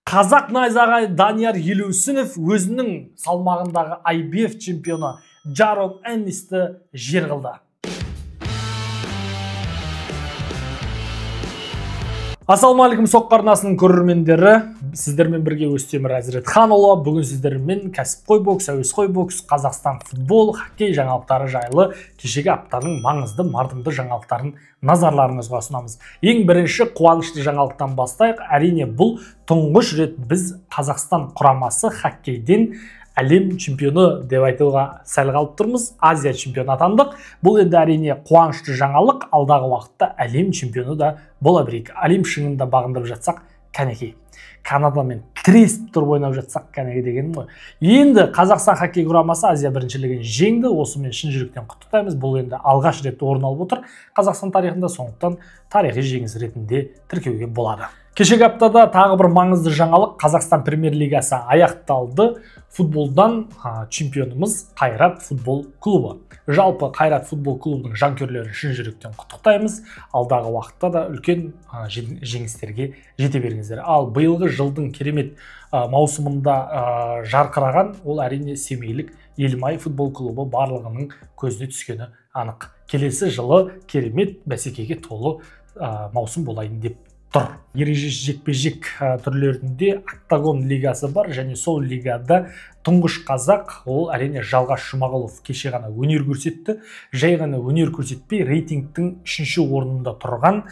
Қазақ найзағай Данияр Елеусінов өзінің салмағындағы IBF чемпионы Джарон Эннисті жер қылды. Ассалаумағалейкум соққарнасының көрермендері, сіздермен бірге Өстемір Әзіретханұлы. Бүгін сіздермен кәсіпқой бокс, әуесқой бокс, Қазақстан футбол, хоккей жаңалықтары жайлы кешегі аптаның маңызды, мардымды жаңалықтарын назарларыңызға ұсынамыз. Ең бірінші қуанышты жаңалықтан бастайық. Әрине бұл тұңғыш рет біз Қазақстан құрамасы хоккейден әлем чемпионы деп айтуға сәл қалып тұрмыз. Азия чемпионы атандық. Бұл енді әрине қуанышты жаңалық. Алдағы уақытта әлем чемпионы да бола берейік. Әлем шыңында бағындырып жатсақ, кәнекей. Канадамен тіресіп тұрып ойнап жатсақ, кәнекей дегенім ғой. Енді Қазақстан хоккей құрамасы Азия біріншілігін жеңді. Осымен шын жүректен құттықтаймыз. Бұл енді алғаш рет орын алып отыр Қазақстан тарихында, сондықтан тарихи жеңіс ретінде тіркеуге болады. Кешегі аптада тағы бір маңызды жаңалық. Қазақстан премьер-лигасы аяқталды. Футболдан чемпионымыз Қайрат футбол клубы. Жалпы Қайрат футбол клубының жанкүйерлерін шын жүректен құттықтаймыз. Алдағы уақытта да үлкен жеңістерге жете беріңіздер. Ал биылғы жылдың керемет маусымында жарқыраған ол әрине семейлік Елімай футбол клубы барлығының көзіне түскені анық. Келесі жылы керемет бәсекеге толы маусым болайын деп тұр. Ережесіз жекпе-жек түрлерінде октагон лигасы бар, және сол лигада тұңғыш қазақ, ол әрине Жалғас Жұмағұлов кеше ғана өнер көрсетті. Жай ғана өнер көрсетпей, рейтингтің 3-ші орнында тұрған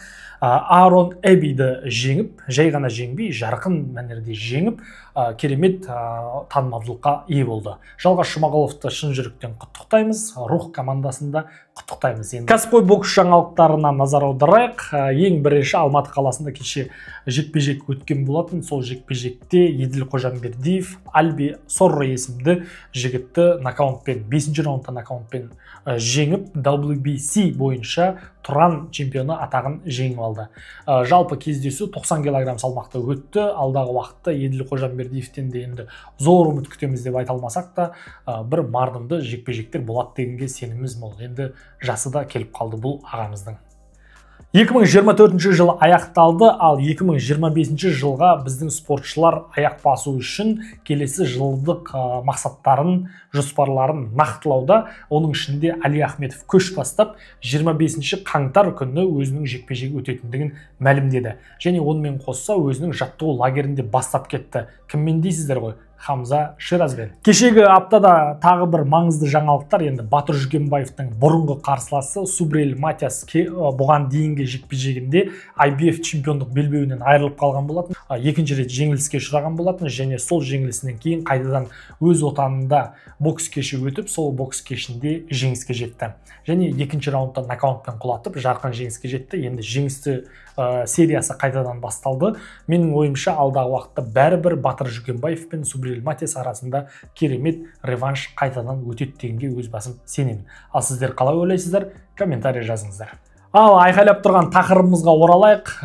Аарон Эбиді жеңіп, жай ғана жеңбей, жарқын мәнерде жеңіп, керемет танымалдылыққа ие болды. Жалғас Жұмағұловты шын жүректен құттықтаймыз, рух командасында құттықтаймыз. Енді кәсіпқой бокс жаңалықтарына назар аударайық. Ең бірінші Алматы қаласында кеше жекпе-жек өткен болатын. Сол жекпе-жекте Еділ Қожамбердиев Альби Сорро есімді жігітті нокаутпен, 5-ші раундта нокаутпен жеңіп, WBC бойынша тұран чемпионы атағын жеңіп алды. Жалпы кездесу 90 кг салмақта өтті. Алдағы уақытта Еділ Қожамбердиевтен де енді зор үміт күтеміз деп айта алмасақ та, бір мардымды жекпе-жектер болады дегенге сеніміміз мол. Енді жасы да келіп қалды бұл ағамыздың. 2024 жылы аяқталды, ал 2025 жылға біздің спортшылар аяқ басу үшін келесі жылдық мақсаттарын, жоспарларын нақтылауда. Оның ішінде Али Ахметов көш бастап, 25 қаңтар күні өзінің жекпе-жегі өтетіндігін мәлімдеді. Және онымен қоса өзінің жаттығу лагерінде бастап кетті. Кіммен дейсіздер ғой? Хамза Ширазбен. Кешегі аптада тағы бір маңызды жаңалықтар. Енді Батыр Жүкембаевтың бұрынғы қарсыласы Субрель Матиас бұған дейінгі жекпе-жегінде IBF чемпиондық белбеуінен айырылып қалған болатын. Екінші рет жеңіліске ұшыраған болатын, және сол жеңілісінен кейін қайтадан өз отанында бокс кеші өтіп, сол бокс кешінде жеңіске жетті. Және екінші раундта нокаутпен құлатып, жарқын жеңіске жетті. Енді жеңісті сериясы қайтадан басталды. Менің ойымша алдағы уақытта бәрібір Батыр Жүкембаев пен Субрель Матиас арасында керемет реванш қайтадан өтеді дегенге өз басым сенемін. Ал сіздер қалай ойлайсыздар? Комментарий жазыңыздар. Ал айқайлап тұрған тақырыбымызға оралайық.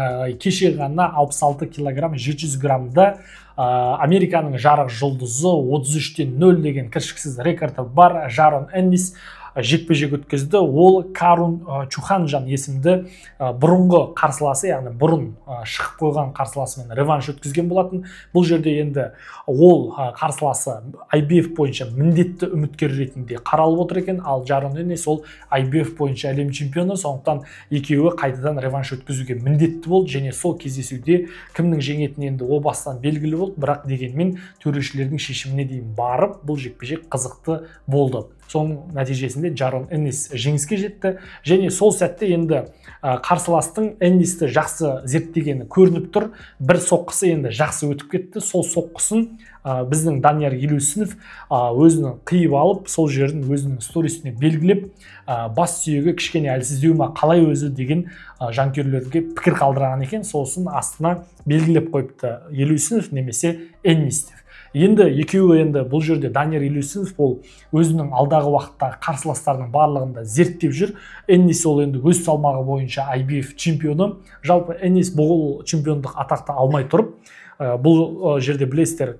Кеше ғана 66 кг 700 грамда Американың жарық жұлдызы 33-0 деген кіршіксіз рекорды бар Джарон Эннис жекпе-жек өткізді. Ол Карун Чуханжан есімді бұрынғы қарсыласы, яғни бұрын шығып қойған қарсыласымен реванш өткізген болатын. Бұл жерде енді ол қарсыласы IBF бойынша міндетті үміткер ретінде қаралып отыр екен, ал Джарон Эннис ол IBF бойынша әлем чемпионы, сондықтан екеуі қайтадан реванш өткізуге міндетті болды, және сол кездесуде кімнің жеңетіні енді о бастан белгілі болды, бірақ дегенмен төрешілердің шешіміне дейін барып, бұл жекпе-жек қызықты болды. Соның нәтижесінде Джарон Эннис жеңіске жетті, және сол сәтте енді қарсыластың Эннисті жақсы зерттегені көрініп тұр. Бір соққысы енді жақсы өтіп кетті. Сол соққысын біздің Данияр Елеусінов өзінің қиып алып, сол жердің өзінің сторисіне белгілеп, бас сүйегі кішкене әлсіздеу ма қалай өзі деген жанкүйерлерге пікір қалдырған екен. Сосын астына белгілеп қойыпты Елеусінов немесе Эннис. Енді екеуі енді бұл жерде Данияр Елеусінов ол өзінің алдағы уақытта қарсыластарының барлығында зерттеп жүр. Эннис ол енді өз салмағы бойынша IBF чемпионы. Жалпы Эннис бұл чемпиондық атақты алмай тұрып, бұл жерде білесіздер,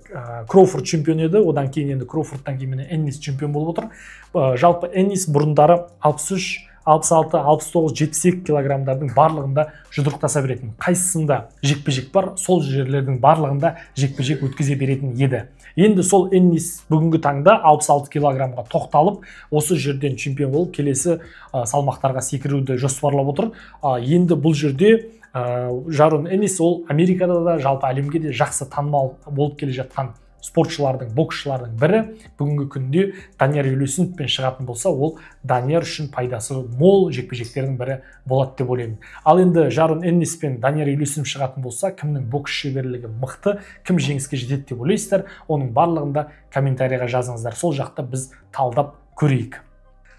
Кроуфорд чемпион еді, одан кейін енді Кроуфордтан кейін Эннис чемпион болып отыр. Жалпы Эннис бұрындары 63 66, 69, 72 килограммдардың барлығында жұдырықтаса беретін. Қайсысында жекпе-жек бар, сол жерлердің барлығында жекпе-жек өткізе беретін еді. Енді сол Эннис бүгінгі таңда 66 килограммға тоқталып, осы жерден чемпион болып, келесі салмақтарға секіруді жоспарлап отыр. Енді бұл жерде Жарон Эннис ол Америкада да, жалпы әлемге де жақсы танымал болып келе жатқан спортшылардың, боксшылардың бірі. Бүгінгі күнде Данияр Елеусіновпен шығатын болса, ол Данияр үшін пайдасы мол жекпе-жектердің бірі болады деп ойлаймын. Ал енді Жарон Эннис пен Данияр Елеусінов шығатын болса, кімнің бокс шеберлігі мықты, кім жеңіске жетеді деп ойлайсыздар, оның барлығында комментарийға жазыңыздар. Сол жақта біз талдап көрейік.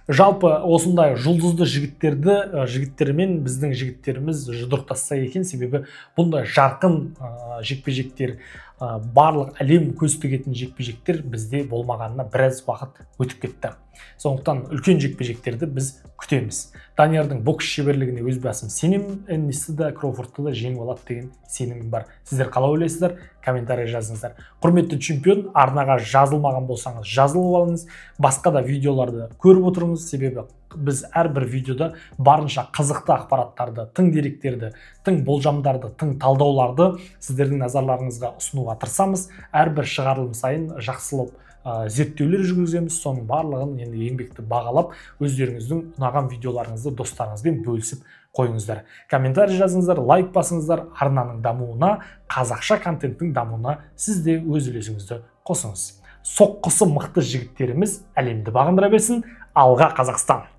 Жалпы осындай жұлдызды жігіттермен біздің жігіттеріміз жұдырықтасса екен, себебі бұндай жарқын жекпе-жектер, барлық әлем көз тігетін жекпе-жектер бізде болмағанына біраз уақыт өтіп кетті. Сондықтан үлкен жекпе-жектерді біз күтеміз. Даниярдың бокс шеберлігіне өз басым сенемін, Эннисті да, Кроуфордты да жеңіп алады деген сенімім бар. Сіздер қалай ойлайсыздар? Комментарий жазыңыздар. Құрметті чемпион, арнаға жазылмаған болсаңыз жазылып алыңыз, басқа да видеоларды көріп отырыңыз, себебі біз әрбір видеода барынша қызықты ақпараттарды, тың деректерді, тың болжамдарды, тың талдауларды сіздердің назарларыңызға ұсынуға тырысамыз. Әрбір шығарылым сайын жақсылап зерттеулер жүргіземіз. Соның барлығын енді еңбекті бағалап, өздеріңіздің ұнаған видеоларыңызды достарыңызбен бөлісіп қойыңыздар. Комментарий жазыңыздар, лайк басыңыздар. Арнаның дамуына, қазақша контенттің дамуына сіз де өз үлесіңізді қосыңыз. Соққысы мықты жігіттеріміз әлемді бағындыра берсін. Алға Қазақстан!